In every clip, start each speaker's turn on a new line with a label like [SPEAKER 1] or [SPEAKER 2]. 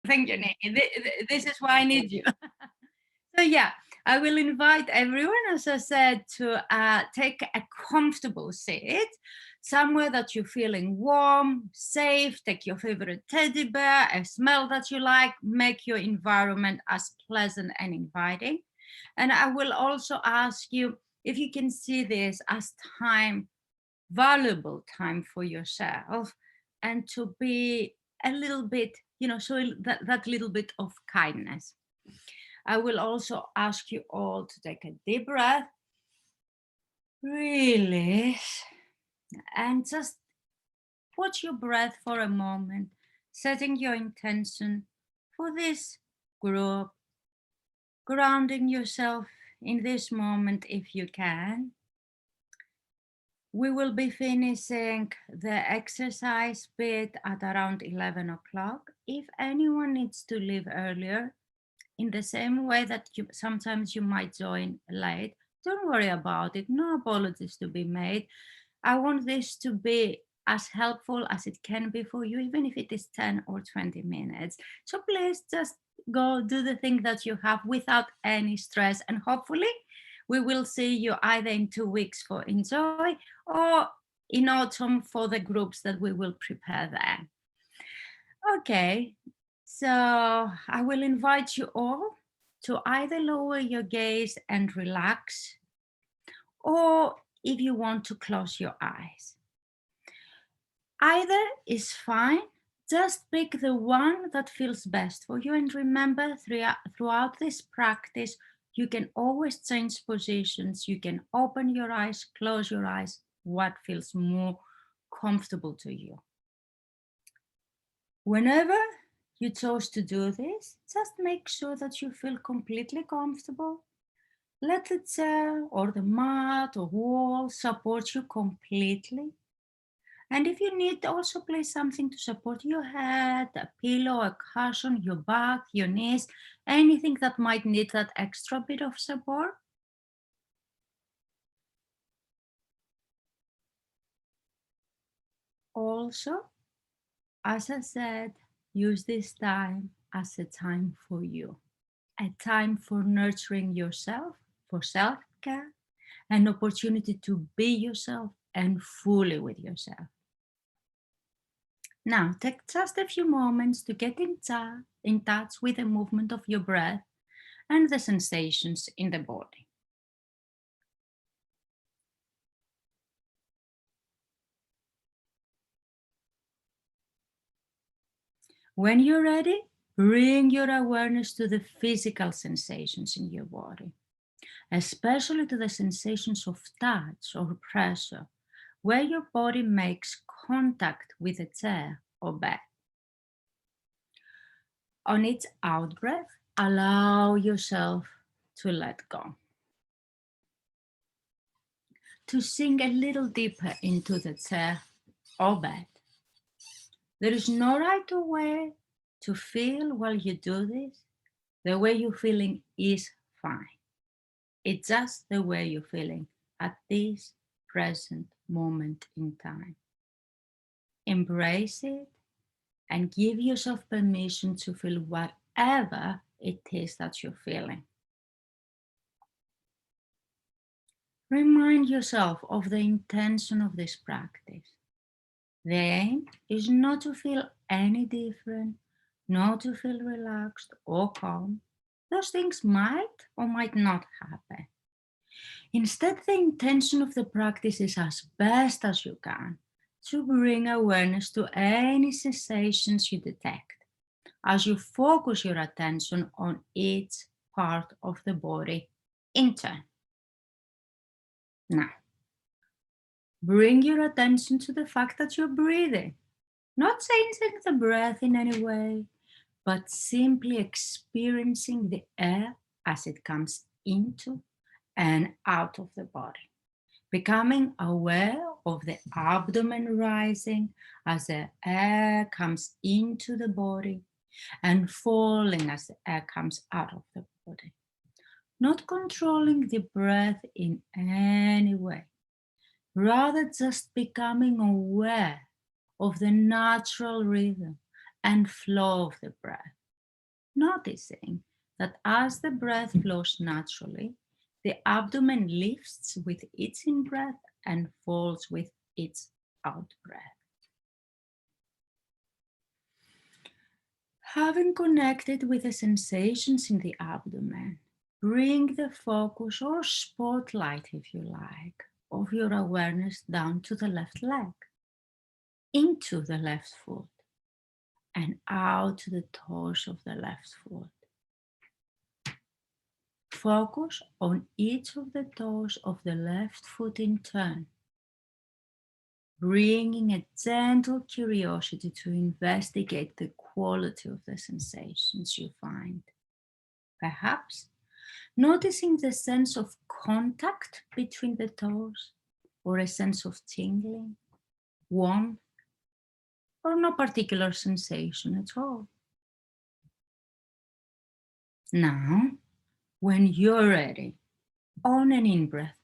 [SPEAKER 1] Thank you, Nikki. This is why I need you. So yeah, I will invite everyone, as I said, to take a comfortable seat, somewhere that you're feeling warm, safe. Take your favorite teddy bear, a smell that you like, make your environment as pleasant and inviting. And I will also ask you if you can see this as time, valuable time for yourself, and to be a little bit, show that little bit of kindness. I will also ask you all to take a deep breath, release, and just watch your breath for a moment, setting your intention for this group, grounding yourself in this moment if you can. We will be finishing the exercise bit at around 11 o'clock. If anyone needs to leave earlier, in the same way that sometimes you might join late, don't worry about it. No apologies to be made. I want this to be as helpful as it can be for you, even if it is 10 or 20 minutes. So please just go do the thing that you have without any stress, and hopefully we will see you either in 2 weeks for Enjoy or in autumn for the groups that we will prepare then. Okay, so I will invite you all to either lower your gaze and relax, or if you want to close your eyes. Either is fine. Just pick the one that feels best for you. And remember, throughout this practice, you can always change positions. You can open your eyes, close your eyes, what feels more comfortable to you. Whenever you chose to do this, just make sure that you feel completely comfortable. Let the chair or the mat or wall support you completely. And if you need, also place something to support your head, a pillow, a cushion, your back, your knees, anything that might need that extra bit of support. Also, as I said, use this time as a time for you, a time for nurturing yourself, for self-care, an opportunity to be yourself and fully with yourself. Now, take just a few moments to get in touch with the movement of your breath and the sensations in the body. When you're ready, bring your awareness to the physical sensations in your body, especially to the sensations of touch or pressure, where your body makes contact with a chair or bed. On each out-breath, allow yourself to let go, to sink a little deeper into the chair or bed. There is no right way to feel while you do this. The way you're feeling is fine. It's just the way you're feeling at this present moment in time. Embrace it and give yourself permission to feel whatever it is that you're feeling. Remind yourself of the intention of this practice. The aim is not to feel any different, not to feel relaxed or calm. Those things might or might not happen. Instead, the intention of the practice is, as best as you can, to bring awareness to any sensations you detect as you focus your attention on each part of the body in turn. Now, bring your attention to the fact that you're breathing, not changing the breath in any way, but simply experiencing the air as it comes into and out of the body, becoming aware of the abdomen rising as the air comes into the body and falling as the air comes out of the body. Not controlling the breath in any way, rather just becoming aware of the natural rhythm and flow of the breath, noticing that as the breath flows naturally, the abdomen lifts with its in-breath and falls with its out-breath. Having connected with the sensations in the abdomen, bring the focus or spotlight, if you like, of your awareness down to the left leg, into the left foot, and out to the toes of the left foot. Focus on each of the toes of the left foot in turn, bringing a gentle curiosity to investigate the quality of the sensations you find. Perhaps noticing the sense of contact between the toes, or a sense of tingling, warmth, or no particular sensation at all. Now, when you're ready, on an in-breath,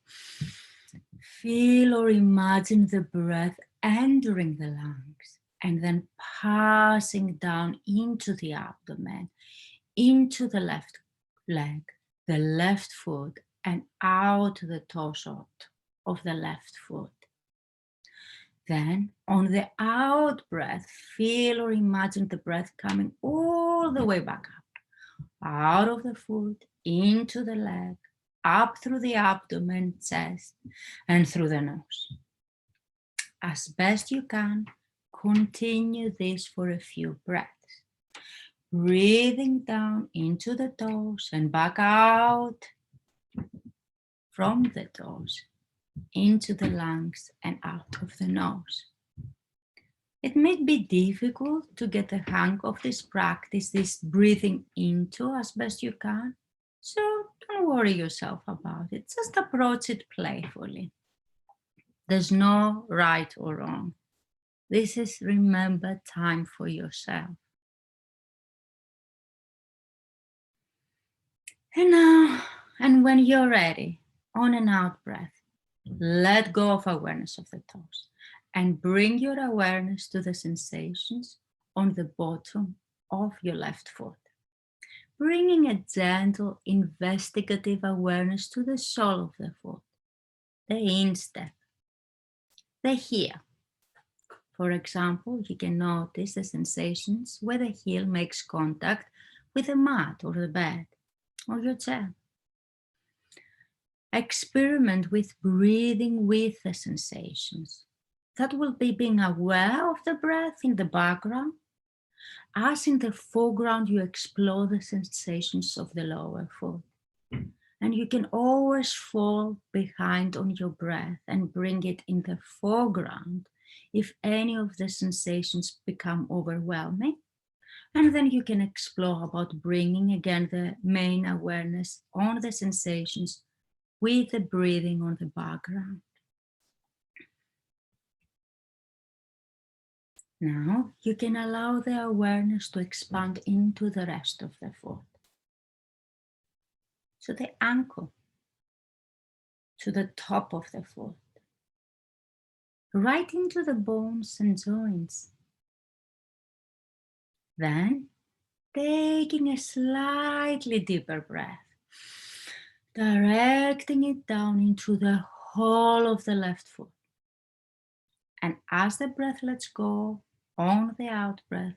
[SPEAKER 1] feel or imagine the breath entering the lungs and then passing down into the abdomen, into the left leg, the left foot, and out the torso of the left foot. Then, on the out breath, feel or imagine the breath coming all the way back up, out of the foot, into the leg, up through the abdomen, chest, and through the nose. As best you can, continue this for a few breaths. Breathing down into the toes and back out from the toes, into the lungs and out of the nose. It may be difficult to get the hang of this practice, this breathing into as best you can. So don't worry yourself about it. Just approach it playfully. There's no right or wrong. This is, remember, time for yourself. And now, and when you're ready, on and out breath, let go of awareness of the toes and bring your awareness to the sensations on the bottom of your left foot. Bringing a gentle, investigative awareness to the sole of the foot, the instep, the heel. For example, you can notice the sensations where the heel makes contact with the mat or the bed or your chair. Experiment with breathing with the sensations. That will be being aware of the breath in the background, as in the foreground you explore the sensations of the lower foot. And you can always fall behind on your breath and bring it in the foreground if any of the sensations become overwhelming. And then you can explore about bringing again the main awareness on the sensations with the breathing on the background. Now you can allow the awareness to expand into the rest of the foot. So the ankle, to the top of the foot, right into the bones and joints. Then taking a slightly deeper breath, directing it down into the whole of the left foot. And as the breath lets go, on the out breath,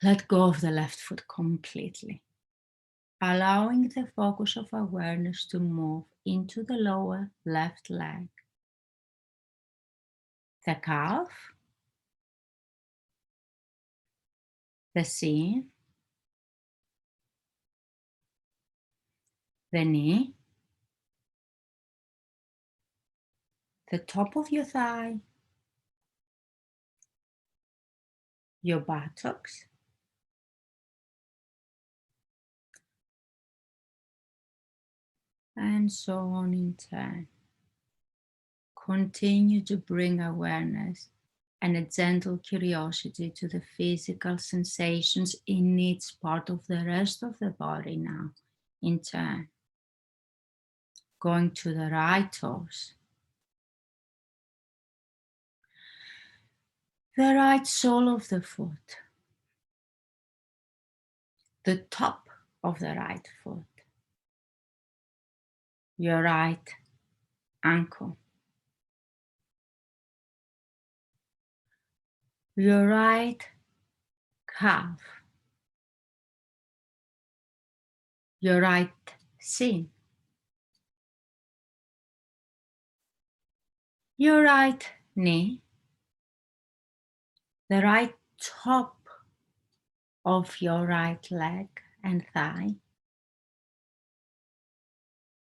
[SPEAKER 1] let go of the left foot completely, allowing the focus of awareness to move into the lower left leg, the calf, the shin, the knee, the top of your thigh, your buttocks, and so on in turn. Continue to bring awareness and a gentle curiosity to the physical sensations in each part of the rest of the body now, in turn. Going to the right toes, the right sole of the foot, the top of the right foot, your right ankle, your right calf, your right shin, your right knee, the right top of your right leg and thigh,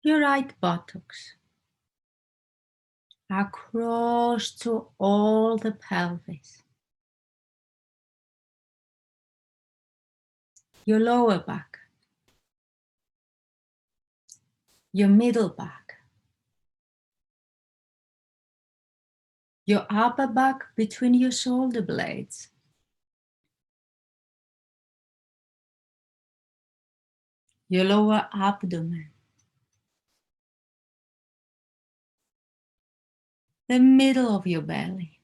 [SPEAKER 1] your right buttocks, across to all the pelvis, your lower back, your middle back, your upper back between your shoulder blades, your lower abdomen, the middle of your belly,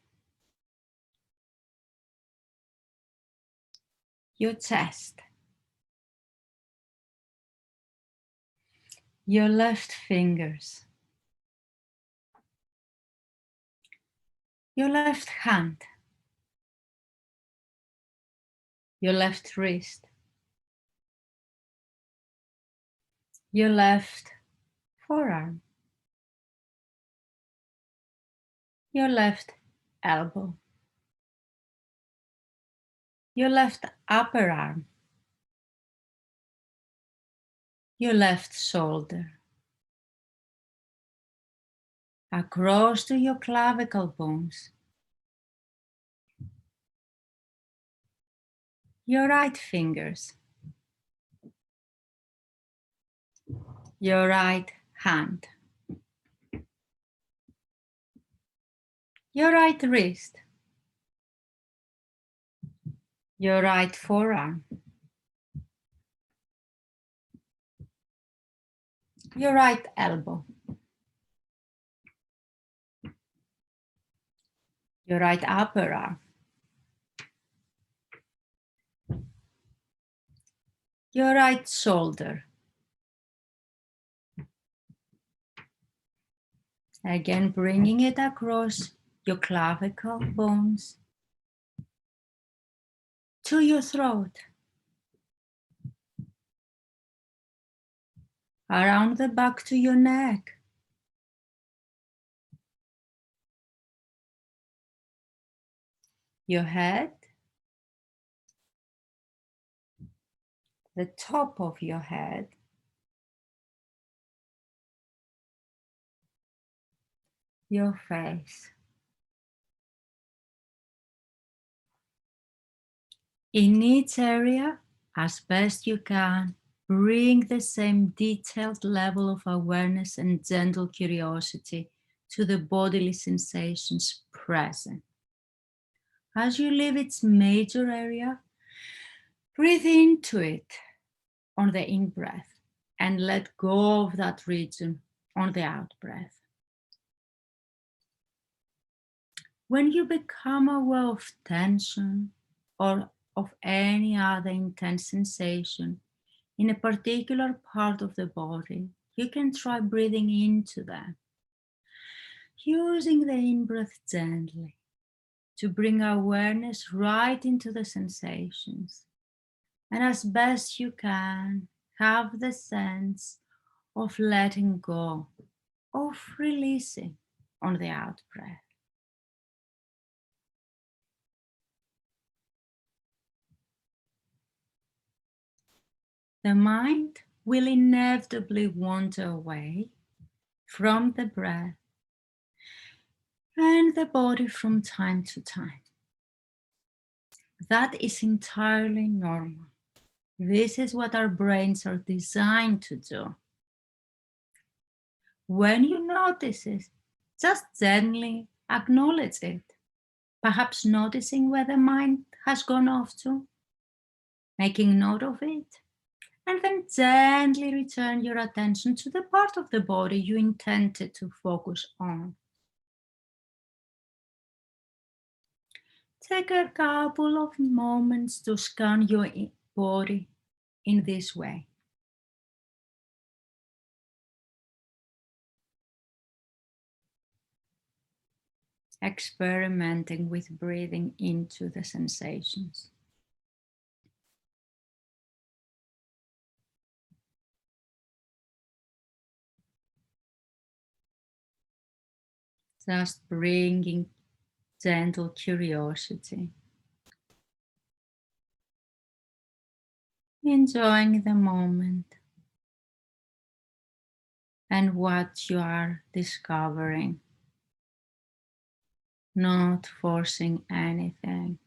[SPEAKER 1] your chest, your left fingers, your left hand, your left wrist, your left forearm, your left elbow, your left upper arm, your left shoulder, across to your clavicle bones, your right fingers, your right hand, your right wrist, your right forearm, your right elbow, your right upper arm, your right shoulder. Again, bringing it across your clavicle bones to your throat, around the back to your neck, your head, the top of your head, your face. In each area, as best you can, bring the same detailed level of awareness and gentle curiosity to the bodily sensations present. As you leave its major area, breathe into it on the in-breath and let go of that region on the out-breath. When you become aware of tension or of any other intense sensation in a particular part of the body, you can try breathing into them, using the in-breath gently to bring awareness right into the sensations. And as best you can, have the sense of letting go, of releasing on the out-breath. The mind will inevitably wander away from the breath and the body from time to time. That is entirely normal. This is what our brains are designed to do. When you notice it, just gently acknowledge it, perhaps noticing where the mind has gone off to, making note of it, and then gently return your attention to the part of the body you intended to focus on. Take a couple of moments to scan your body in this way. Experimenting with breathing into the sensations. Just bringing gentle curiosity. Enjoying the moment and what you are discovering. Not forcing anything.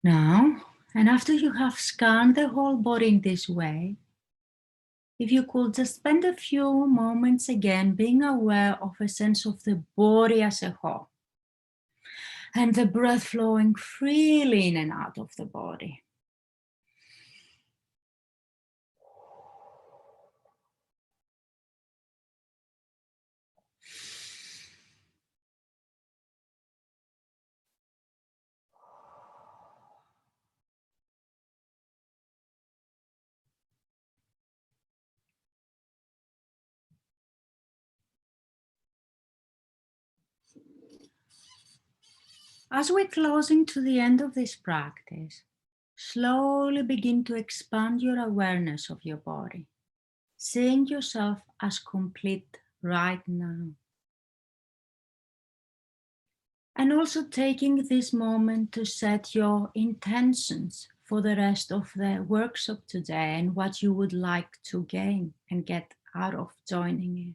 [SPEAKER 1] Now, and after you have scanned the whole body in this way, if you could just spend a few moments again being aware of a sense of the body as a whole and the breath flowing freely in and out of the body. As we're closing to the end of this practice, slowly begin to expand your awareness of your body, seeing yourself as complete right now. And also taking this moment to set your intentions for the rest of the workshop today and what you would like to gain and get out of joining it.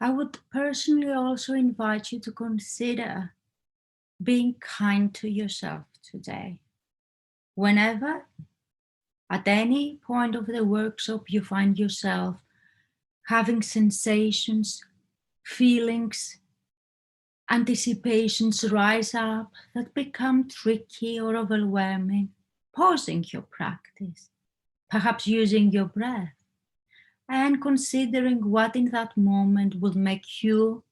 [SPEAKER 1] I would personally also invite you to consider being kind to yourself today. Whenever, at any point of the workshop, you find yourself having sensations, feelings, anticipations rise up that become tricky or overwhelming, pausing your practice, perhaps using your breath, and considering what in that moment will make you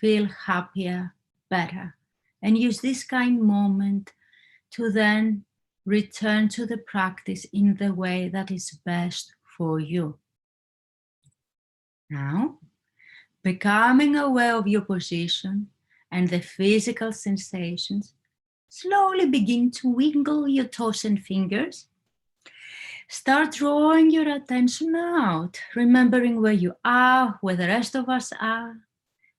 [SPEAKER 1] feel happier, better, and use this kind moment to then return to the practice in the way that is best for you. Now, becoming aware of your position and the physical sensations, slowly begin to wiggle your toes and fingers. Start drawing your attention out, remembering where you are, where the rest of us are,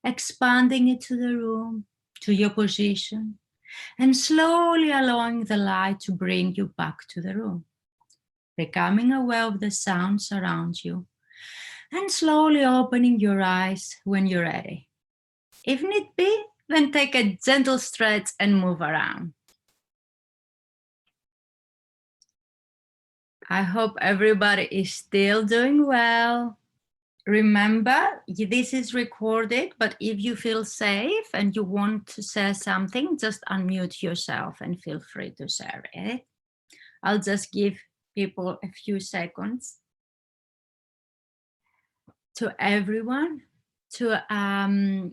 [SPEAKER 1] expanding it to the room, to your position, and slowly allowing the light to bring you back to the room. Becoming aware of the sounds around you, and slowly opening your eyes when you're ready. If need be, then take a gentle stretch and move around. I hope everybody is still doing well. Remember, this is recorded, but if you feel safe and you want to say something, just unmute yourself and feel free to share it. I'll just give people a few seconds to everyone to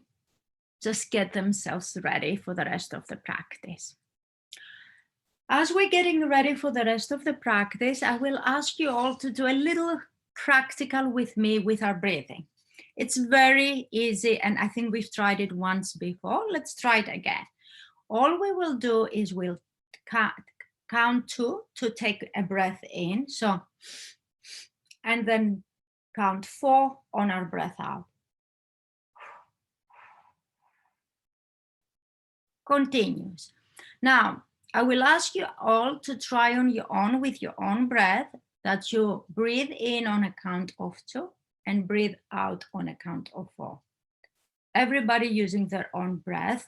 [SPEAKER 1] just get themselves ready for the rest of the practice. As we're getting ready for the rest of the practice, I will ask you all to do a little practical with me with our breathing. It's very easy, and I think we've tried it once before. Let's try it again. All we will do is we'll count two to take a breath in. So, and then count 4 on our breath out. Continues. Now, I will ask you all to try on your own with your own breath that you breathe in on a count of 2 and breathe out on a count of 4. Everybody using their own breath.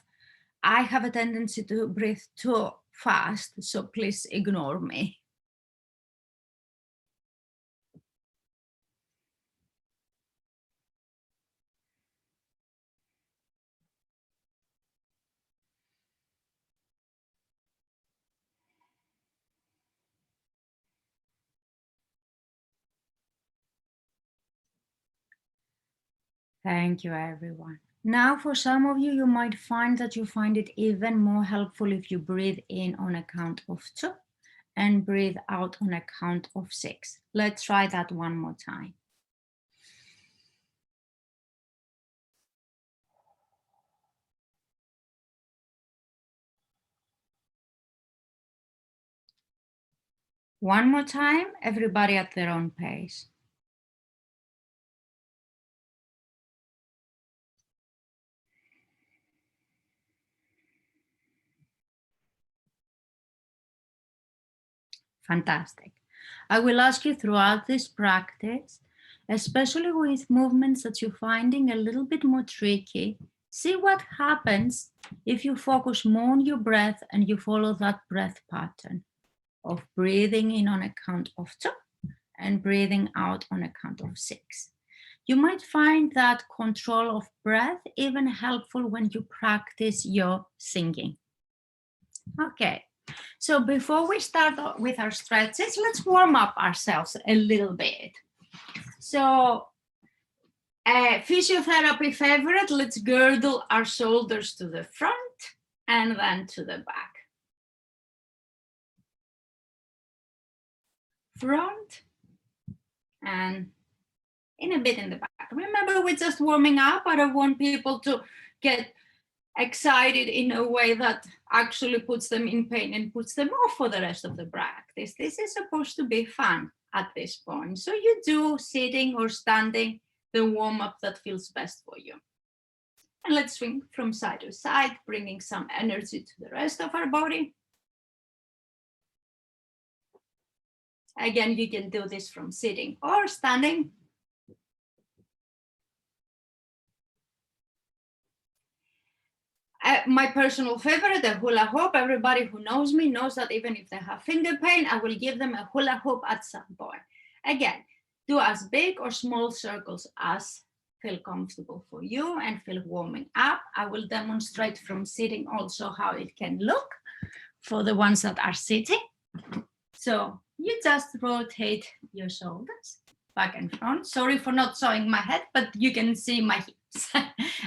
[SPEAKER 1] I have a tendency to breathe too fast, so please ignore me. Thank you, everyone. Now, for some of you, you might find that you find it even more helpful if you breathe in on a count of 2 and breathe out on a count of 6. Let's try that one more time. One more time, everybody at their own pace. Fantastic. I will ask you throughout this practice, especially with movements that you're finding a little bit more tricky, see what happens if you focus more on your breath and you follow that breath pattern of breathing in on a count of 2 and breathing out on a count of 6. You might find that control of breath even helpful when you practice your singing. Okay, so before we start with our stretches, let's warm up ourselves a little bit. So, physiotherapy favorite, let's girdle our shoulders to the front and then to the back. Front and in a bit in the back. Remember, we're just warming up. I don't want people to get excited in a way that actually puts them in pain and puts them off for the rest of the practice. This is supposed to be fun at this point. So you do sitting or standing the warm-up that feels best for you. And let's swing from side to side, bringing some energy to the rest of our body. Again, you can do this from sitting or standing. My personal favorite, the hula hoop. Everybody who knows me knows that even if they have finger pain, I will give them a hula hoop at some point. Again, do as big or small circles as feel comfortable for you and feel warming up. I will demonstrate from sitting also how it can look for the ones that are sitting. So you just rotate your shoulders back and front. Sorry for not showing my head, but you can see my hips.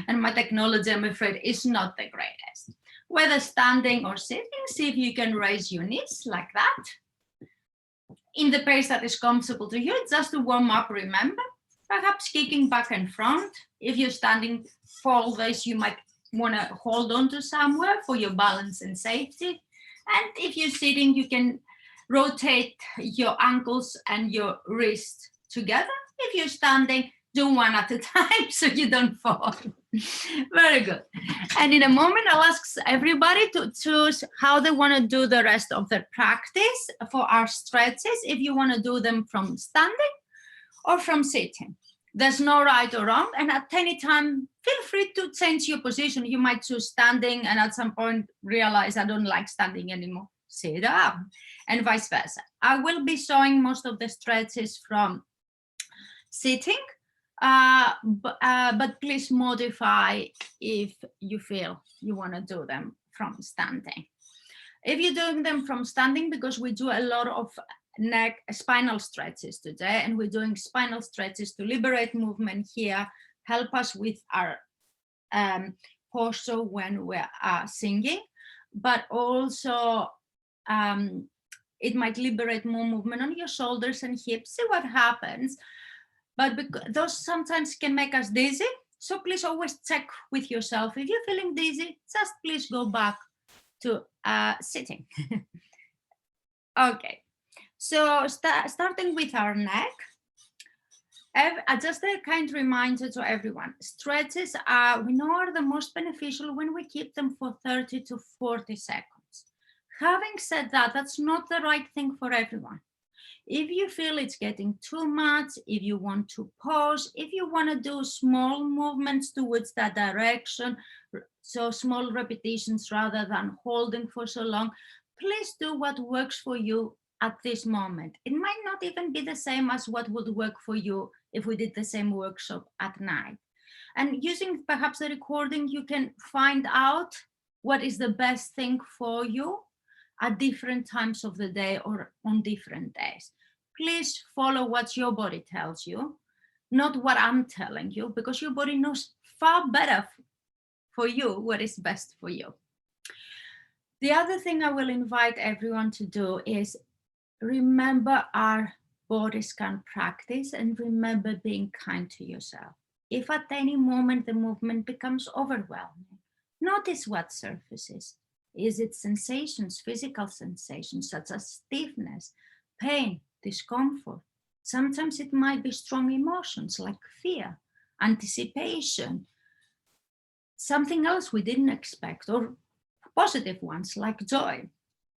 [SPEAKER 1] And my technology, I'm afraid, is not the greatest. Whether standing or sitting, see if you can raise your knees like that. In the pace that is comfortable to you, just to warm up, remember, perhaps kicking back and front. If you're standing for this, you might want to hold on to somewhere for your balance and safety. And if you're sitting, you can rotate your ankles and your wrists together. If you're standing, do one at a time so you don't fall. Very good. And in a moment, I'll ask everybody to choose how they want to do the rest of their practice for our stretches, if you want to do them from standing or from sitting. There's no right or wrong, and at any time, feel free to change your position. You might choose standing and at some point realize I don't like standing anymore. Sit up, and vice versa. I will be showing most of the stretches from sitting, but please modify if you feel you want to do them from standing. If you're doing them from standing, because we do a lot of neck spinal stretches today, and we're doing spinal stretches to liberate movement here, help us with our posture when we're singing, but also it might liberate more movement on your shoulders and hips. See what happens. But those sometimes can make us dizzy. So please always check with yourself. If you're feeling dizzy, just please go back to sitting. Okay, so starting with our neck, just a kind reminder to everyone, stretches we know are the most beneficial when we keep them for 30 to 40 seconds. Having said that, that's not the right thing for everyone. If you feel it's getting too much, if you want to pause, if you want to do small movements towards that direction, so small repetitions rather than holding for so long, please do what works for you at this moment. It might not even be the same as what would work for you if we did the same workshop at night. And using perhaps the recording, you can find out what is the best thing for you at different times of the day or on different days. Please follow what your body tells you, not what I'm telling you, because your body knows far better for you what is best for you. The other thing I will invite everyone to do is remember our body scan practice and remember being kind to yourself. If at any moment the movement becomes overwhelming, notice what surfaces. Is it sensations, physical sensations such as stiffness, pain, discomfort? Sometimes it might be strong emotions like fear, anticipation, something else we didn't expect, or positive ones like joy.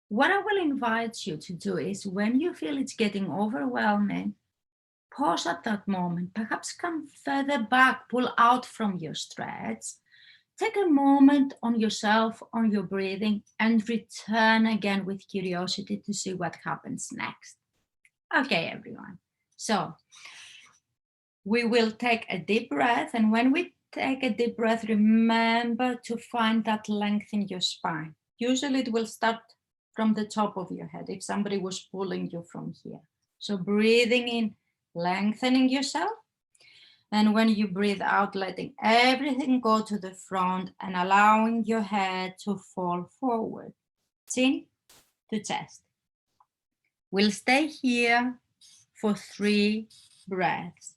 [SPEAKER 1] What I will invite you to do is when you feel it's getting overwhelming, pause at that moment, perhaps come further back, pull out from your stretch, take a moment on yourself, on your breathing, and return again with curiosity to see what happens next. Okay, everyone. So we will take a deep breath, and when we take a deep breath, remember to find that length in your spine. Usually it will start from the top of your head if somebody was pulling you from here. So breathing in, lengthening yourself. And when you breathe out, letting everything go to the front and allowing your head to fall forward, chin to chest. We'll stay here for 3 breaths.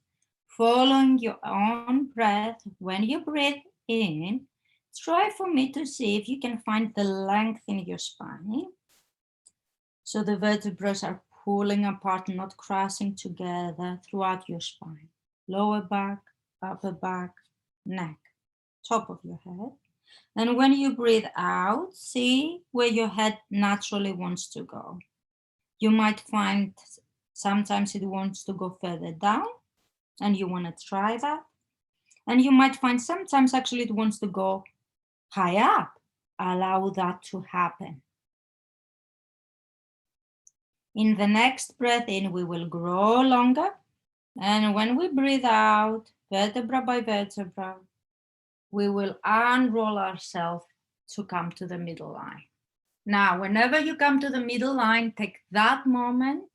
[SPEAKER 1] Following your own breath, when you breathe in, try for me to see if you can find the length in your spine. So the vertebrae are pulling apart, not crashing together throughout your spine. Lower back, upper back, neck, top of your head. And when you breathe out, see where your head naturally wants to go. You might find sometimes it wants to go further down, and you want to try that. And you might find sometimes actually it wants to go high up. Allow that to happen. In the next breath in, we will grow longer. And when we breathe out, vertebra by vertebra, we will unroll ourselves to come to the middle line. Now, whenever you come to the middle line, take that moment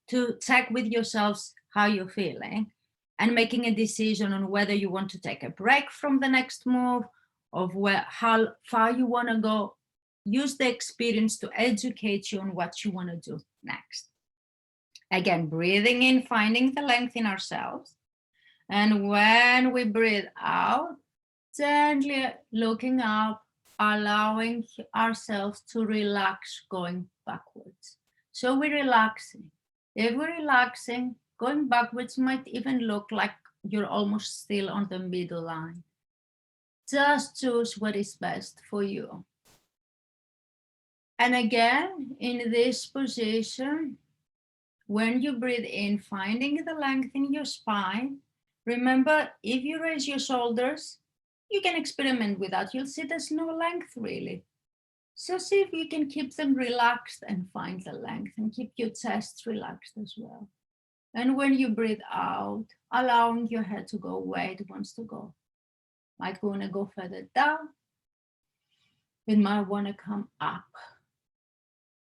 [SPEAKER 1] to check with yourselves how you're feeling and making a decision on whether you want to take a break from the next move, of how far you want to go. Use the experience to educate you on what you want to do next. Again, breathing in, finding the length in ourselves. And when we breathe out, gently looking up, allowing ourselves to relax, going backwards. So we're relaxing. If we're relaxing, going backwards might even look like you're almost still on the middle line. Just choose what is best for you. And again, in this position, when you breathe in, finding the length in your spine, remember, if you raise your shoulders, you can experiment with that. You'll see there's no length really. So see if you can keep them relaxed and find the length, and keep your chest relaxed as well. And when you breathe out, allowing your head to go where it wants to go. Might want to go further down. It might want to come up.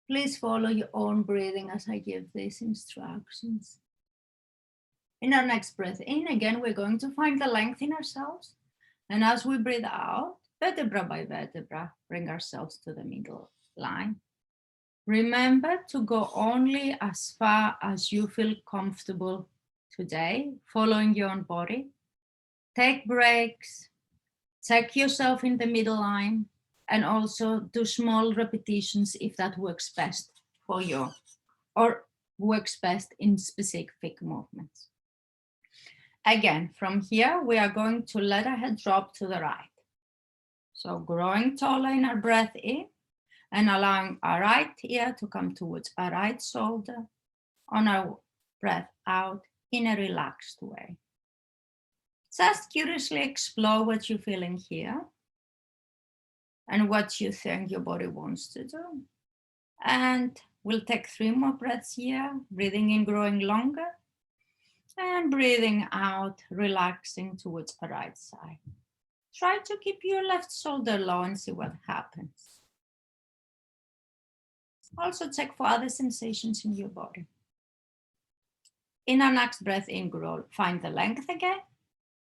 [SPEAKER 1] Please follow your own breathing as I give these instructions. In our next breath in, again, we're going to find the length in ourselves. And as we breathe out, vertebra by vertebra, bring ourselves to the middle line. Remember to go only as far as you feel comfortable today, following your own body. Take breaks, check yourself in the middle line, and also do small repetitions if that works best for you or works best in specific movements. Again, from here, we are going to let our head drop to the right. So growing taller in our breath in and allowing our right ear to come towards our right shoulder on our breath out in a relaxed way. Just curiously explore what you're feeling here and what you think your body wants to do. And we'll take 3 more breaths here, breathing in, growing longer, and breathing out, relaxing towards the right side. Try to keep your left shoulder low and see what happens. Also check for other sensations in your body. In our next breath in, grow, find the length again.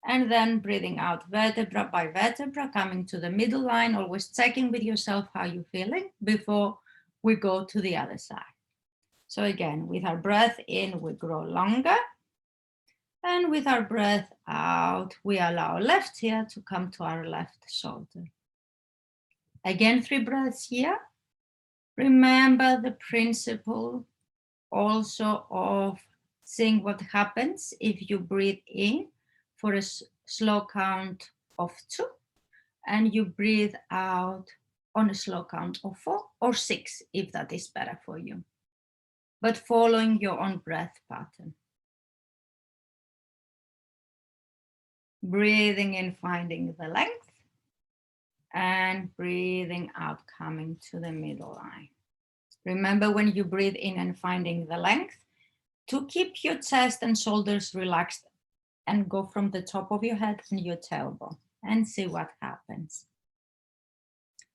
[SPEAKER 1] And then breathing out vertebra by vertebra, coming to the middle line, always checking with yourself how you're feeling before we go to the other side. So again, with our breath in, we grow longer. And with our breath out, we allow our left ear to come to our left shoulder. Again, 3 breaths here. Remember the principle also of seeing what happens if you breathe in for a slow count of 2 and you breathe out on a slow count of 4 or 6 if that is better for you, but following your own breath pattern. Breathing in, finding the length, and breathing out, coming to the middle line. Remember, when you breathe in and finding the length, to keep your chest and shoulders relaxed and go from the top of your head and your tailbone and see what happens.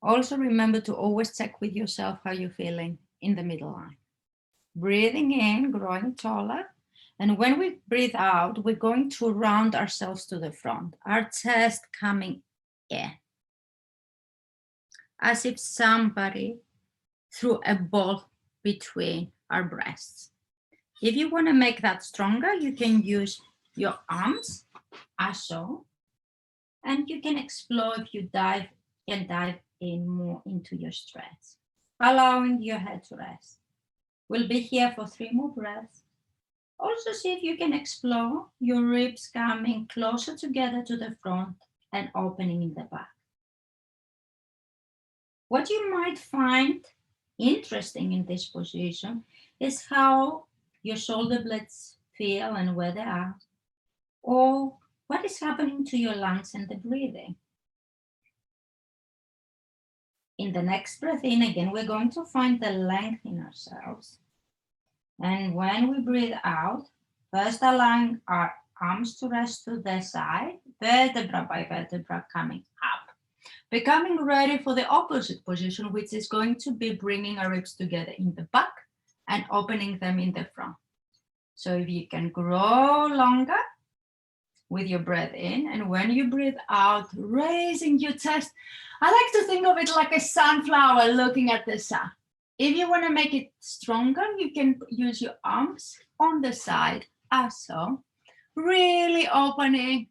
[SPEAKER 1] Also remember to always check with yourself how you're feeling in the middle line. Breathing in, growing taller. And when we breathe out, we're going to round ourselves to the front, our chest coming in, as if somebody threw a ball between our breasts. If you want to make that stronger, you can use your arms as so, and you can explore if you dive in more into your stretch, allowing your head to rest. We'll be here for 3 more breaths. Also see if you can explore your ribs coming closer together to the front and opening in the back. What you might find interesting in this position is how your shoulder blades feel and where they are, or what is happening to your lungs and the breathing. In the next breath in, again, we're going to find the length in ourselves. And when we breathe out, first allowing our arms to rest to the side, vertebra by vertebra coming up. Becoming ready for the opposite position, which is going to be bringing our ribs together in the back and opening them in the front. So if you can grow longer with your breath in, and when you breathe out, raising your chest. I like to think of it like a sunflower looking at the sun. If you want to make it stronger, you can use your arms on the side as so, really opening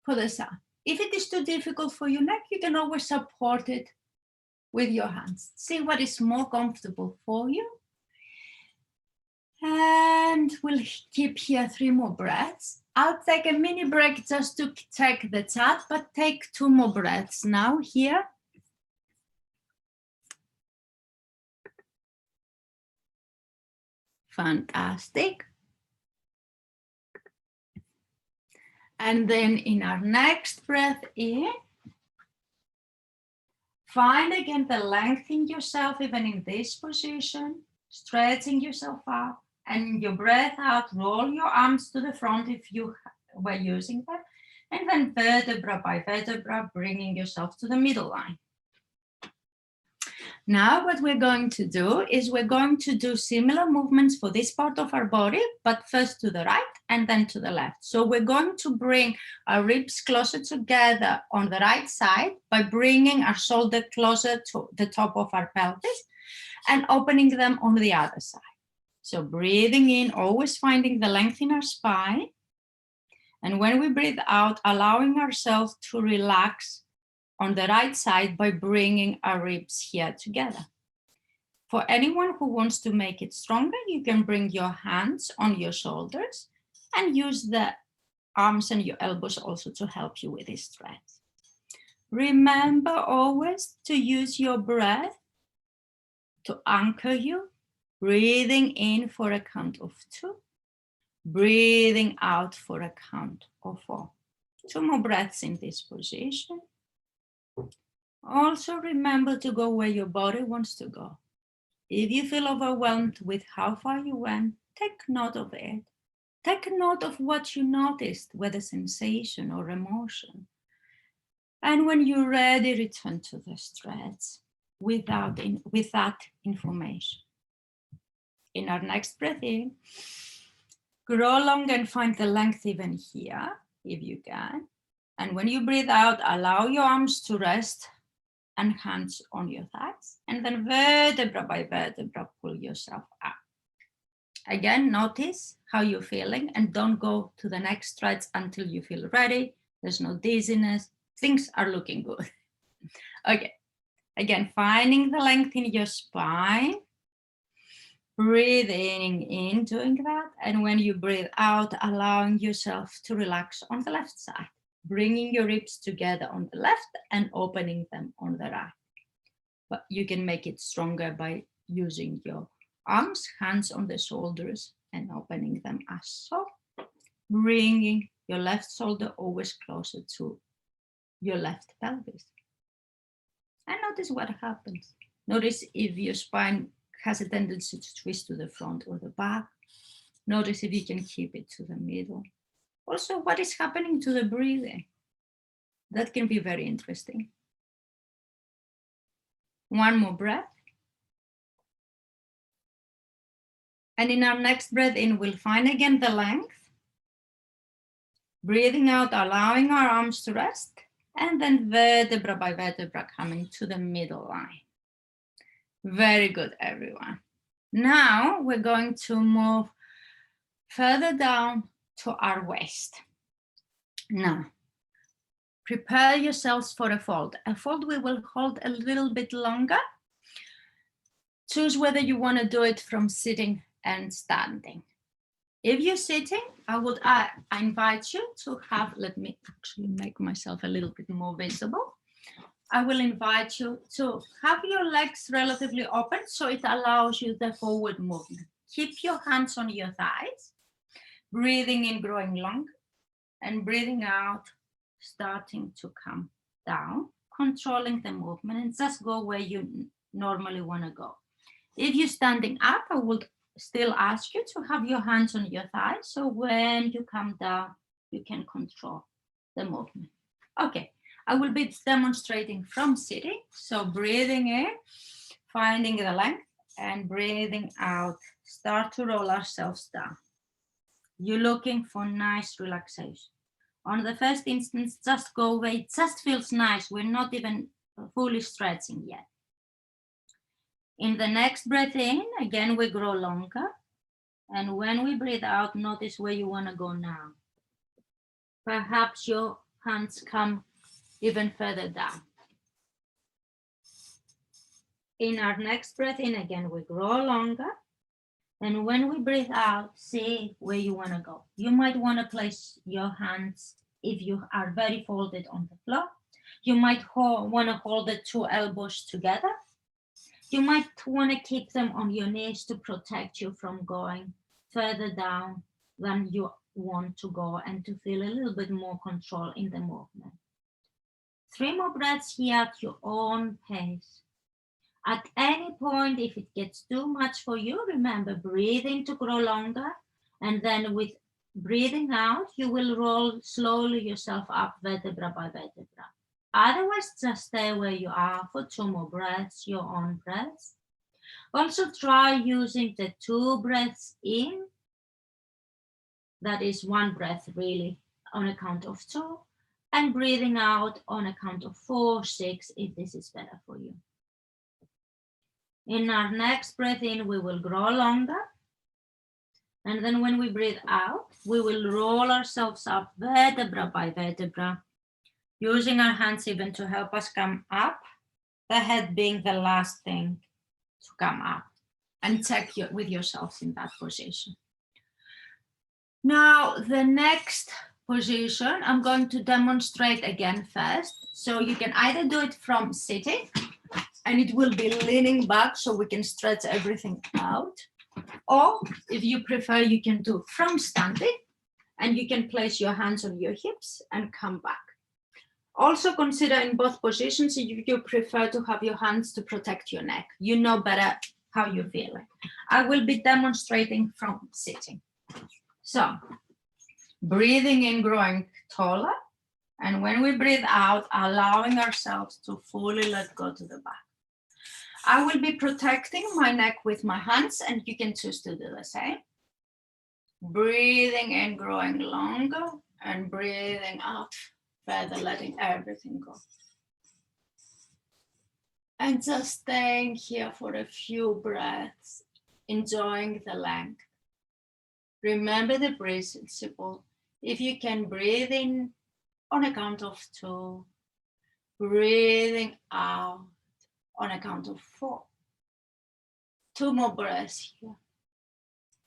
[SPEAKER 1] for the sun. If it is too difficult for your neck, you can always support it with your hands. See what is more comfortable for you. And we'll keep here 3 more breaths. I'll take a mini break just to check the chat, but take 2 more breaths now here. Fantastic. And then in our next breath in, find again the length in yourself, even in this position, stretching yourself out, and your breath out, roll your arms to the front if you were using them, and then vertebra by vertebra, bringing yourself to the middle line. Now what we're going to do is we're going to do similar movements for this part of our body, but first to the right and then to the left. So we're going to bring our ribs closer together on the right side by bringing our shoulder closer to the top of our pelvis and opening them on the other side. So breathing in, always finding the length in our spine. And when we breathe out, allowing ourselves to relax on the right side by bringing our ribs here together. For anyone who wants to make it stronger, you can bring your hands on your shoulders and use the arms and your elbows also to help you with this stretch. Remember always to use your breath to anchor you, breathing in for a count of 2, breathing out for a count of 4. 2 more breaths in this position. Also remember to go where your body wants to go. If you feel overwhelmed with how far you went, take note of it. Take note of what you noticed, whether sensation or emotion. And when you're ready, return to the stretch with that information. In our next breath in, grow long and find the length even here. if you can. And when you breathe out, allow your arms to rest and hands on your thighs. And then vertebra by vertebra, pull yourself up. Again, notice how you're feeling and don't go to the next stretch until you feel ready. There's no dizziness. Things are looking good. Okay. Again, finding the length in your spine. Breathing in, doing that. And when you breathe out, allowing yourself to relax on the left side. Bringing your ribs together on the left and opening them on the right. But you can make it stronger by using your arms, hands on the shoulders and opening them as so. Bringing your left shoulder always closer to your left pelvis. And notice what happens. Notice if your spine has a tendency to twist to the front or the back. Notice if you can keep it to the middle. Also, what is happening to the breathing? That can be very interesting. One more breath. And in our next breath in, we'll find again the length. Breathing out, allowing our arms to rest. And then vertebra by vertebra coming to the middle line. Very good, everyone. Now we're going to move further down to our waist. Now, prepare yourselves for a fold. A fold we will hold a little bit longer. Choose whether you want to do it from sitting and standing. If you're sitting, I invite you to have, let me actually make myself a little bit more visible. I will invite you to have your legs relatively open so it allows you the forward movement. Keep your hands on your thighs, breathing in, growing long, and breathing out, starting to come down, controlling the movement, and just go where you normally want to go. If you're standing up, I would still ask you to have your hands on your thighs, so when you come down, you can control the movement. Okay. I will be demonstrating from sitting. So breathing in, finding the length, and breathing out, start to roll ourselves down. You're looking for nice relaxation. On the first instance, just go where it just feels nice. We're not even fully stretching yet. In the next breath in, again, we grow longer. And when we breathe out, notice where you want to go now. Perhaps your hands come even further down. In our next breath in, again, we grow longer. And when we breathe out, see where you want to go. You might want to place your hands, if you are very folded, on the floor. You might want to hold the two elbows together. You might want to keep them on your knees to protect you from going further down than you want to go and to feel a little bit more control in the movement. 3 more breaths here at your own pace. At any point, if it gets too much for you, remember breathing to grow longer. And then with breathing out, you will roll slowly yourself up vertebra by vertebra. Otherwise, just stay where you are for 2 more breaths, your own breaths. Also try using the 2 breaths in. That is 1 breath really on a count of 2. And breathing out on a count of 4, 6, if this is better for you. In our next breath in, we will grow longer. And then when we breathe out, we will roll ourselves up vertebra by vertebra, using our hands even to help us come up, the head being the last thing to come up. And check with yourselves in that position. Now, the next position, I'm going to demonstrate again first. So you can either do it from sitting, and it will be leaning back so we can stretch everything out. Or if you prefer, you can do from standing, and you can place your hands on your hips and come back. Also consider in both positions if you prefer to have your hands to protect your neck. You know better how you're feeling. I will be demonstrating from sitting. So, breathing in, growing taller. And when we breathe out, allowing ourselves to fully let go to the back. I will be protecting my neck with my hands, and you can choose to do the same. Breathing in, growing longer. And breathing out further, letting everything go. And just staying here for a few breaths, enjoying the length. Remember the principle. If you can breathe in on a count of 2, breathing out on a count of 4. 2 more breaths here.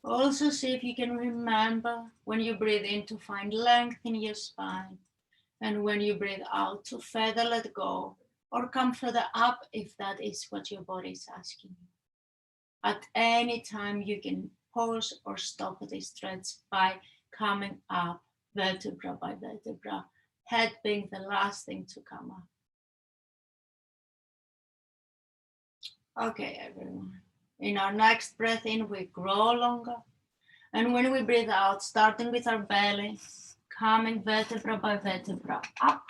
[SPEAKER 1] Also see if you can remember when you breathe in to find length in your spine, and when you breathe out to further let go or come further up if that is what your body is asking you. At any time you can pause or stop this stretch by coming up vertebra by vertebra, head being the last thing to come up. Okay, everyone. In our next breath in, we grow longer. And when we breathe out, starting with our belly, coming vertebra by vertebra up.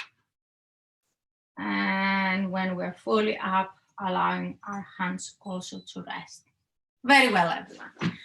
[SPEAKER 1] And when we're fully up, allowing our hands also to rest. Very well, everyone.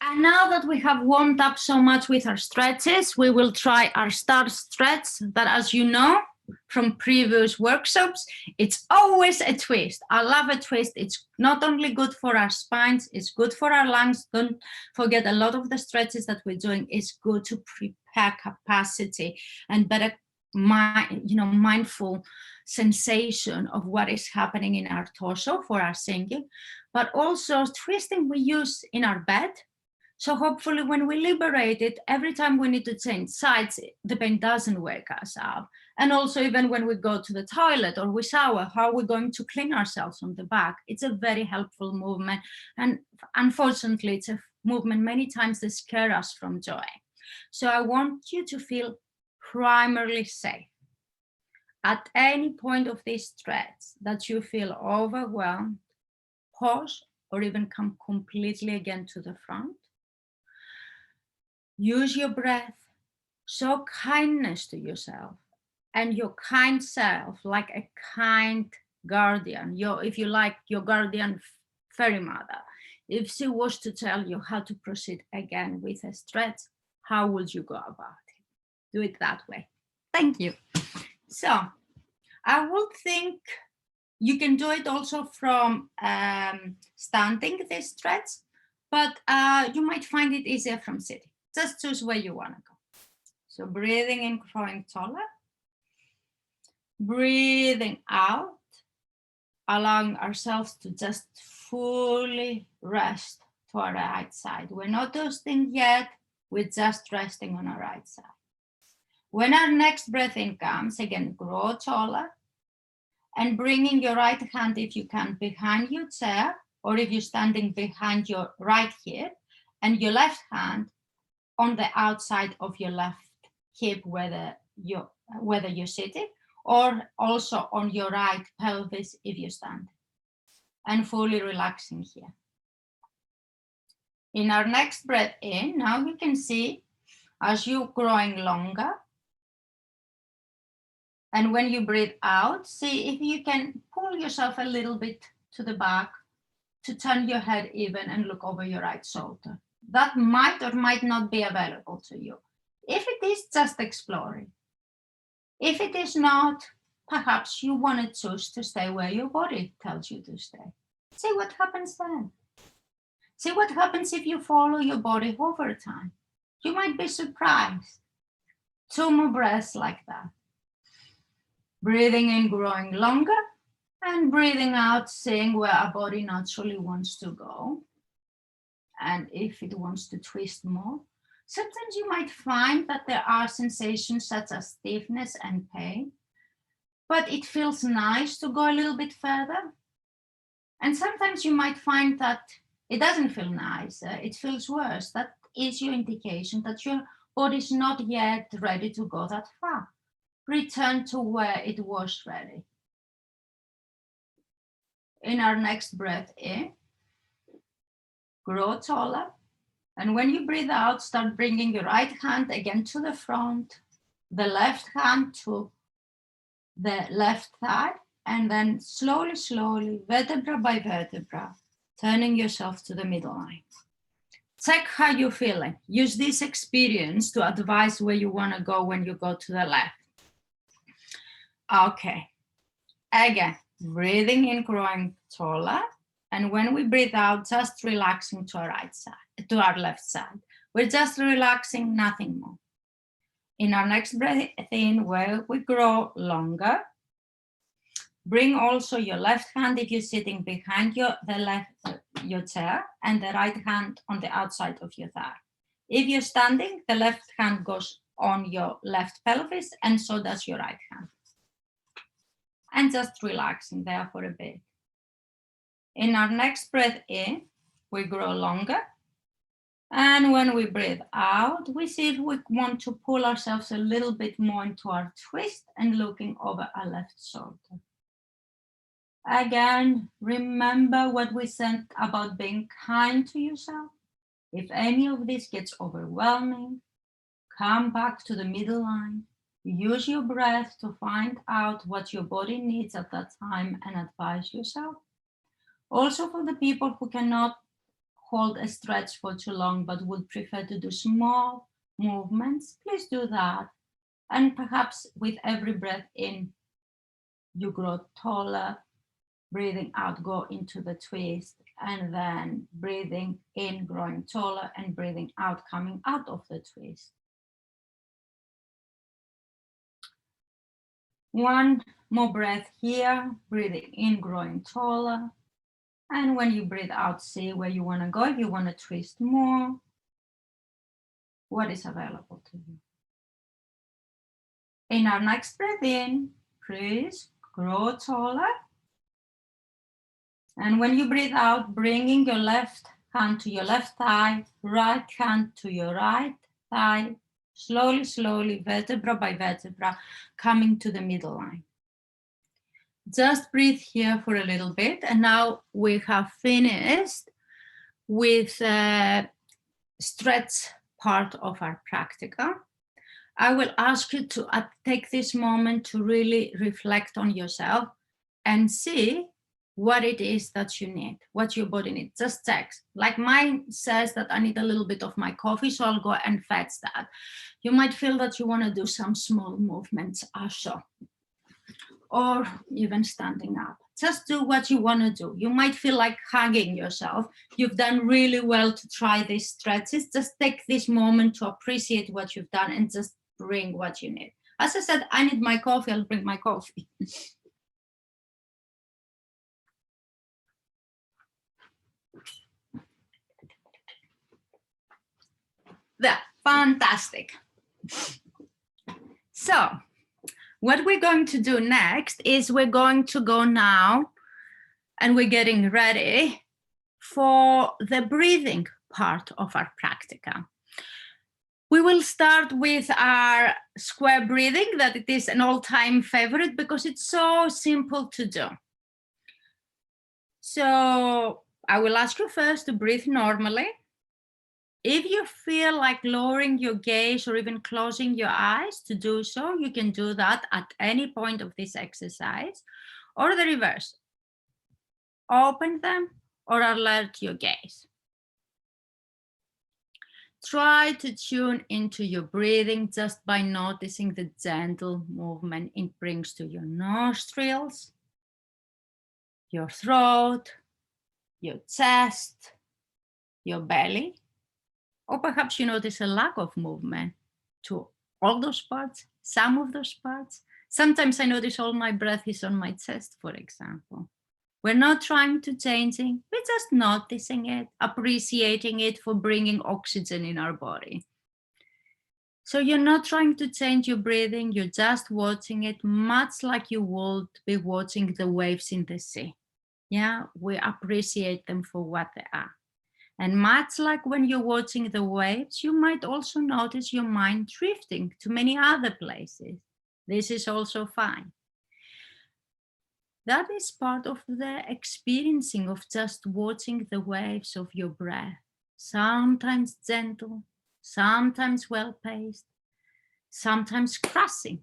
[SPEAKER 1] And now that we have warmed up so much with our stretches, we will try our start stretch that, as you know, from previous workshops, it's always a twist. I love a twist. It's not only good for our spines, it's good for our lungs. Don't forget, a lot of the stretches that we're doing is good to prepare capacity and better mindful sensation of what is happening in our torso for our singing, but also twisting we use in our bed. So hopefully when we liberate it, every time we need to change sides, the pain doesn't wake us up. And also even when we go to the toilet or we shower, how are we going to clean ourselves on the back? It's a very helpful movement. And unfortunately, it's a movement many times that scare us from joy. So I want you to feel primarily safe. At any point of this stretch that you feel overwhelmed, pause or even come completely again to the front. Use your breath, show kindness to yourself and your kind self, like a kind guardian, if you like, your guardian fairy mother. If she was to tell you how to proceed again with a stretch, how would you go about it? Do it that way. Thank you. So I would think you can do it also from standing this stretch, but you might find it easier from sitting. Just choose where you want to go. So breathing in, growing taller. Breathing out, allowing ourselves to just fully rest to our right side. We're not toasting yet, we're just resting on our right side. When our next breath in comes, again, grow taller and bringing your right hand, if you can, behind your chair, or if you're standing behind your right hip, and your left hand on the outside of your left hip, whether you're sitting, or also on your right pelvis if you stand, and fully relaxing here. In our next breath in, now you can see as you're growing longer, and when you breathe out, see if you can pull yourself a little bit to the back to turn your head even and look over your right shoulder. That might or might not be available to you. If it is, just exploring. If it is not, perhaps you want to choose to stay where your body tells you to stay. See what happens then. See what happens if you follow your body over time. You might be surprised. 2 more breaths like that. Breathing in, growing longer, and breathing out, seeing where our body naturally wants to go. And if it wants to twist more. Sometimes you might find that there are sensations such as stiffness and pain, but it feels nice to go a little bit further. And sometimes you might find that it doesn't feel nice, it feels worse. That is your indication that your body is not yet ready to go that far. Return to where it was ready. In our next breath in, grow taller. And when you breathe out, start bringing your right hand again to the front, the left hand to the left thigh, and then slowly, slowly, vertebra by vertebra, turning yourself to the middle line. Check how you're feeling. Use this experience to advise where you want to go when you go to the left. Okay. Again, breathing in, growing taller. And when we breathe out, just relaxing to our right side, to our left side. We're just relaxing, nothing more. In our next breath in, where we grow longer, bring also your left hand if you're sitting behind your chair, and the right hand on the outside of your thigh. If you're standing, the left hand goes on your left pelvis, and so does your right hand. And just relaxing there for a bit. In our next breath in, we grow longer. And when we breathe out, we see if we want to pull ourselves a little bit more into our twist and looking over our left shoulder. Again, remember what we said about being kind to yourself. If any of this gets overwhelming, come back to the middle line. Use your breath to find out what your body needs at that time and advise yourself. Also, for the people who cannot hold a stretch for too long but would prefer to do small movements, please do that. And perhaps with every breath in, you grow taller. Breathing out, go into the twist, and then breathing in, growing taller, and breathing out, coming out of the twist. One more breath here, breathing in, growing taller. And when you breathe out, see where you want to go. If you want to twist more, what is available to you. In our next breath in, please grow taller. And when you breathe out, bringing your left hand to your left thigh, right hand to your right thigh, slowly, slowly, vertebra by vertebra, coming to the middle line. Just breathe here for a little bit. And now we have finished with the stretch part of our practical. I will ask you to take this moment to really reflect on yourself and see what it is that you need, what your body needs. Just text. Like mine says that I need a little bit of my coffee, so I'll go and fetch that. You might feel that you want to do some small movements also, or even standing up. Just do what you want to do. You might feel like hugging yourself. You've done really well to try these stretches. Just take this moment to appreciate what you've done and just bring what you need. As I said, I need my coffee, I'll bring my coffee. There, fantastic. So, what we're going to do next is we're going to go now, and we're getting ready for the breathing part of our practical. We will start with our square breathing, that it is an all-time favorite because it's so simple to do. So I will ask you first to breathe normally. If you feel like lowering your gaze or even closing your eyes to do so, you can do that at any point of this exercise, or the reverse. Open them or alert your gaze. Try to tune into your breathing just by noticing the gentle movement it brings to your nostrils, your throat, your chest, your belly, or perhaps you notice a lack of movement to all those parts, some of those parts. Sometimes I notice all my breath is on my chest, for example. We're not trying to change it, we're just noticing it, appreciating it for bringing oxygen in our body. So you're not trying to change your breathing, you're just watching it, much like you would be watching the waves in the sea. Yeah, we appreciate them for what they are. And much like when you're watching the waves, you might also notice your mind drifting to many other places. This is also fine. That is part of the experiencing of just watching the waves of your breath. Sometimes gentle, sometimes well-paced, sometimes crushing,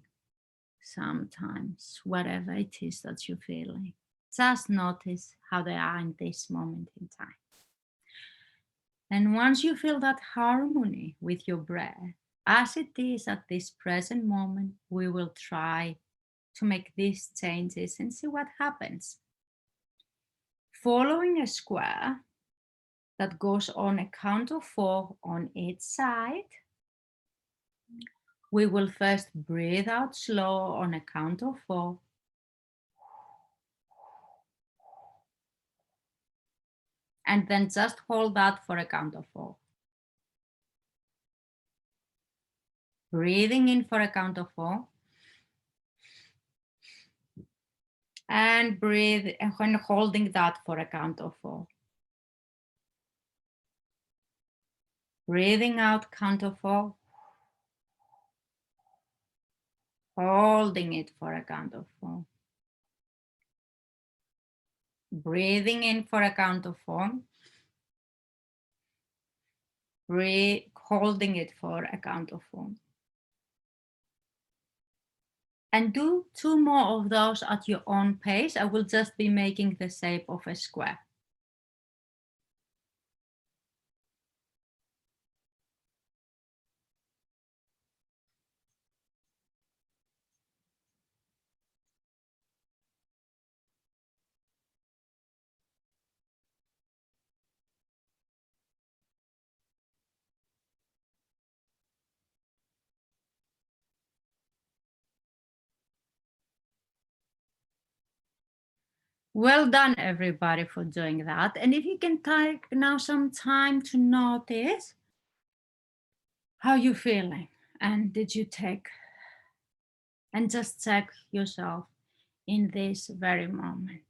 [SPEAKER 1] sometimes whatever it is that you're feeling. Just notice how they are in this moment in time. And once you feel that harmony with your breath, as it is at this present moment, we will try to make these changes and see what happens. Following a square that goes on a count of 4 on each side, we will first breathe out slow on a count of 4. And then just hold that for a count of 4. Breathing in for a count of 4. And breathe and holding that for a count of 4. Breathing out, count of 4. Holding it for a count of 4. Breathing in for a count of 4. Holding it for a count of 4. And do 2 more of those at your own pace. I will just be making the shape of a square. Well done, everybody, for doing that. And if you can take now some time to notice how you're feeling, and did you take, and just check yourself in this very moment.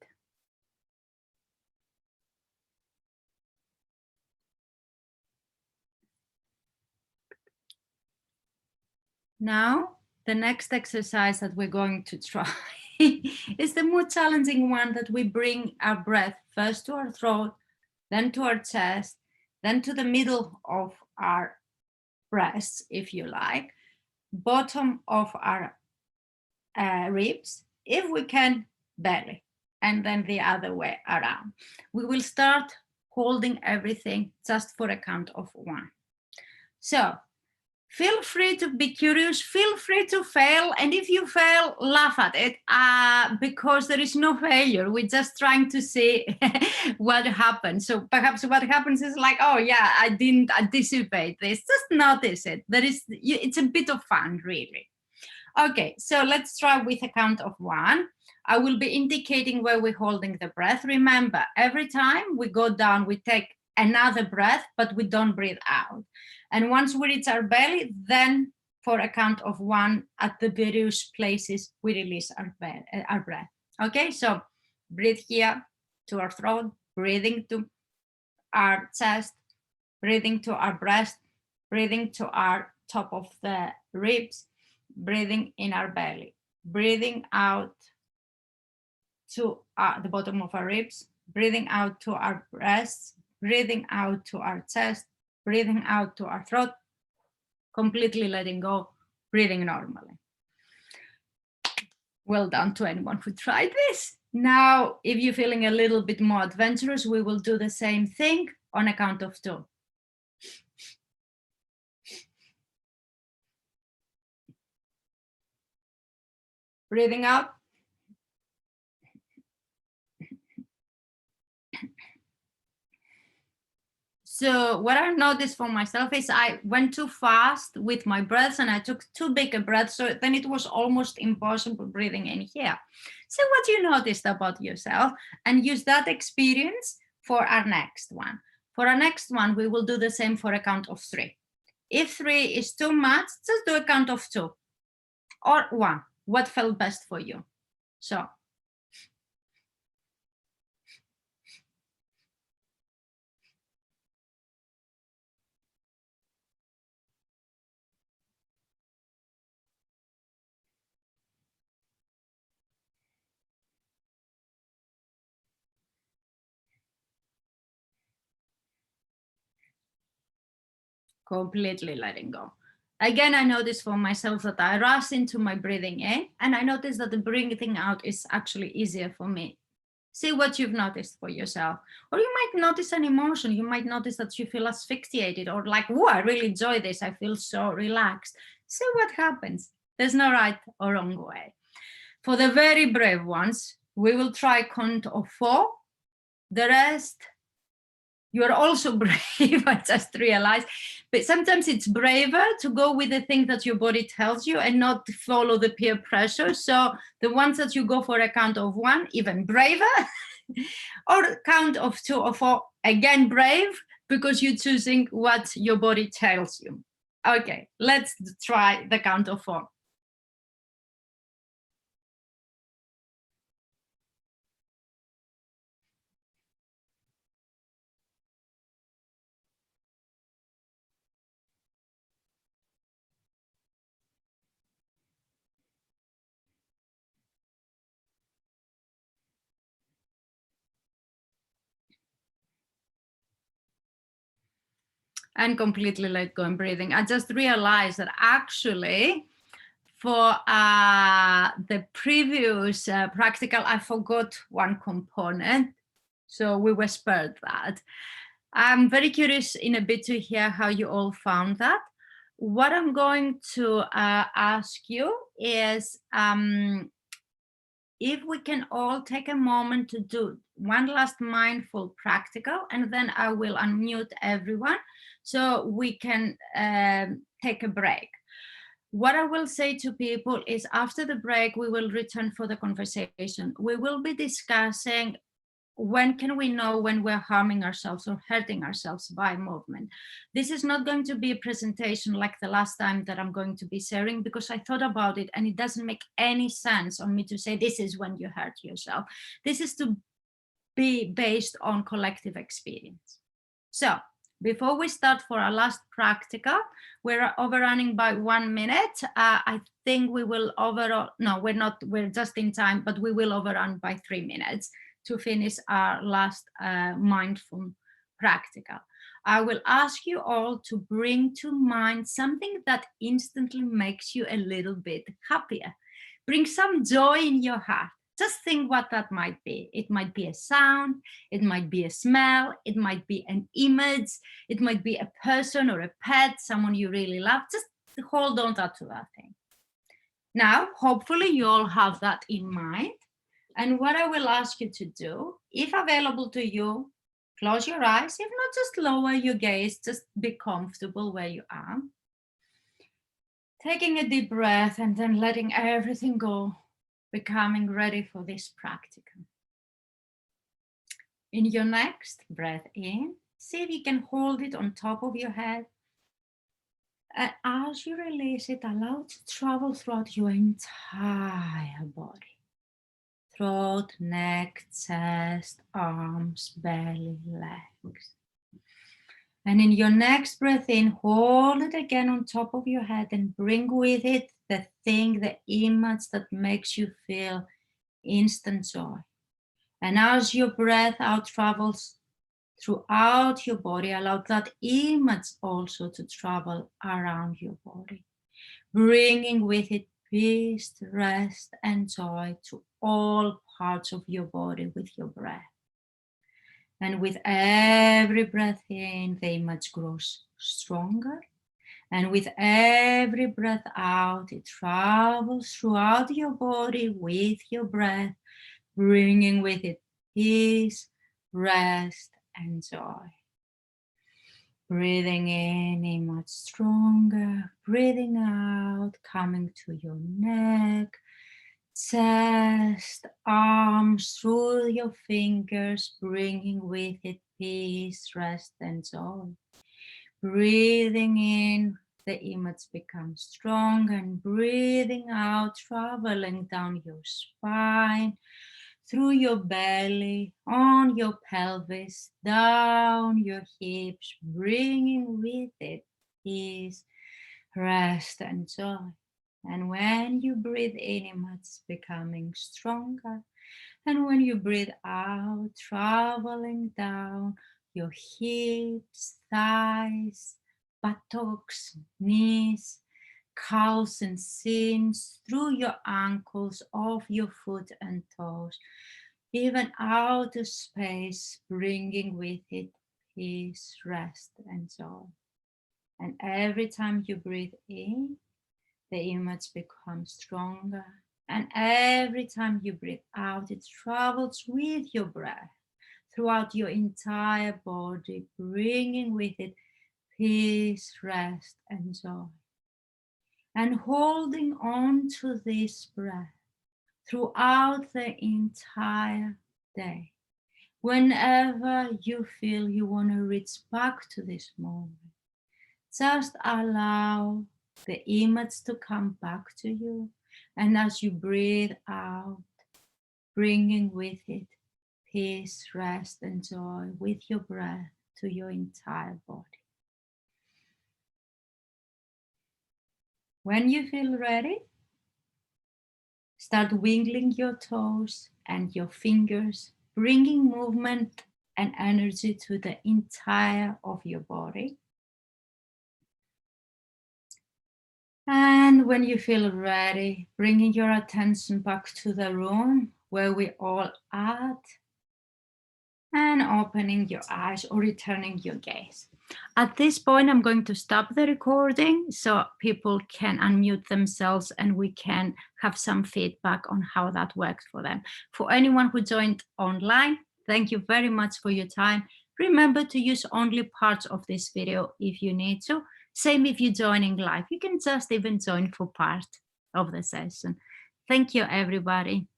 [SPEAKER 1] Now, the next exercise that we're going to try is the more challenging one, that we bring our breath first to our throat, then to our chest, then to the middle of our breasts, if you like, bottom of our ribs, if we can, belly, and then the other way around. We will start holding everything just for a count of 1. So feel free to be curious, feel free to fail, and if you fail, laugh at it, because there is no failure. We're just trying to see what happens. So perhaps what happens is like, oh yeah, I didn't anticipate this. Just notice it. It's a bit of fun, really. Okay, so let's try with a count of 1. I will be indicating where we're holding the breath. Remember, every time we go down, we take another breath, but we don't breathe out. And once we reach our belly, then for a count of 1 at the various places, we release our breath. Okay, so breathe here to our throat, breathing to our chest, breathing to our breast, breathing to our top of the ribs, breathing in our belly, breathing out to the bottom of our ribs, breathing out to our breasts, breathing out to our chest, breathing out to our throat, completely letting go, breathing normally. Well done to anyone who tried this. Now, if you're feeling a little bit more adventurous, we will do the same thing on a count of 2. Breathing out. So what I noticed for myself is I went too fast with my breaths and I took too big a breath. So then it was almost impossible breathing in here. So what you noticed about yourself, and use that experience for our next one. For our next one, we will do the same for a count of 3. If 3 is too much, just do a count of 2 or 1. What felt best for you? So completely letting go. Again, I noticed for myself that I rush into my breathing in, and I noticed that the breathing out is actually easier for me. See what you've noticed for yourself. Or you might notice an emotion. You might notice that you feel asphyxiated or like, oh, I really enjoy this. I feel so relaxed. See what happens. There's no right or wrong way. For the very brave ones, we will try count of 4. The rest, you are also brave, I just realized. But sometimes it's braver to go with the thing that your body tells you and not follow the peer pressure. So the ones that you go for a count of 1, even braver, or count of 2 or 4, again brave, because you're choosing what your body tells you. Okay, let's try the count of 4. And completely let go and breathing. I just realized that actually for the previous practical, I forgot one component. So we were spared that. I'm very curious in a bit to hear how you all found that. What I'm going to ask you is if we can all take a moment to do one last mindful practical, and then I will unmute everyone so we can take a break. What I will say to people is after the break, we will return for the conversation. We will be discussing when can we know when we're harming ourselves or hurting ourselves by movement. This is not going to be a presentation like the last time that I'm going to be sharing, because I thought about it and it doesn't make any sense on me to say this is when you hurt yourself. This is to be based on collective experience. So before we start for our last practical, we're overrunning by 1 minute. I think we will we're just in time, but we will overrun by 3 minutes to finish our last mindful practical. I will ask you all to bring to mind something that instantly makes you a little bit happier. Bring some joy in your heart. Just think what that might be. It might be a sound, it might be a smell, it might be an image, it might be a person or a pet, someone you really love. Just hold on to that thing. Now, hopefully you all have that in mind. And what I will ask you to do, if available to you, close your eyes. If not, just lower your gaze, just be comfortable where you are. Taking a deep breath and then letting everything go, becoming ready for this practical. In your next breath in, see if you can hold it on top of your head. And as you release it, allow it to travel throughout your entire body. Throat, neck, chest, arms, belly, legs. And in your next breath in, hold it again on top of your head and bring with it the thing, the image that makes you feel instant joy. And as your breath out travels throughout your body, allow that image also to travel around your body, bringing with it peace, rest, and joy to all parts of your body with your breath. And with every breath in, the image grows stronger. And with every breath out, it travels throughout your body with your breath, bringing with it peace, rest, and joy. Breathing in much stronger, breathing out, coming to your neck, chest, arms, through your fingers, bringing with it peace, rest, and joy. Breathing in, the image becomes strong, and breathing out, traveling down your spine, through your belly, on your pelvis, down your hips, bringing with it peace, rest, and joy. And when you breathe in, it's becoming stronger. And when you breathe out, traveling down your hips, thighs, buttocks, knees, calves and shins, through your ankles, off your foot and toes, even outer space, bringing with it peace, rest, and joy. And every time you breathe in, the image becomes stronger. And every time you breathe out, it travels with your breath throughout your entire body, bringing with it peace, rest, and joy. And holding on to this breath throughout the entire day. Whenever you feel you want to reach back to this moment, just allow the image to come back to you. And as you breathe out, bringing with it peace, rest, and joy with your breath to your entire body. When you feel ready, start wiggling your toes and your fingers, bringing movement and energy to the entire of your body. And when you feel ready, bringing your attention back to the room where we all at, and opening your eyes or returning your gaze. At this point, I'm going to stop the recording so people can unmute themselves and we can have some feedback on how that worked for them. For anyone who joined online, thank you very much for your time. Remember to use only parts of this video if you need to. Same if you're joining live. You can just even join for part of the session. Thank you, everybody.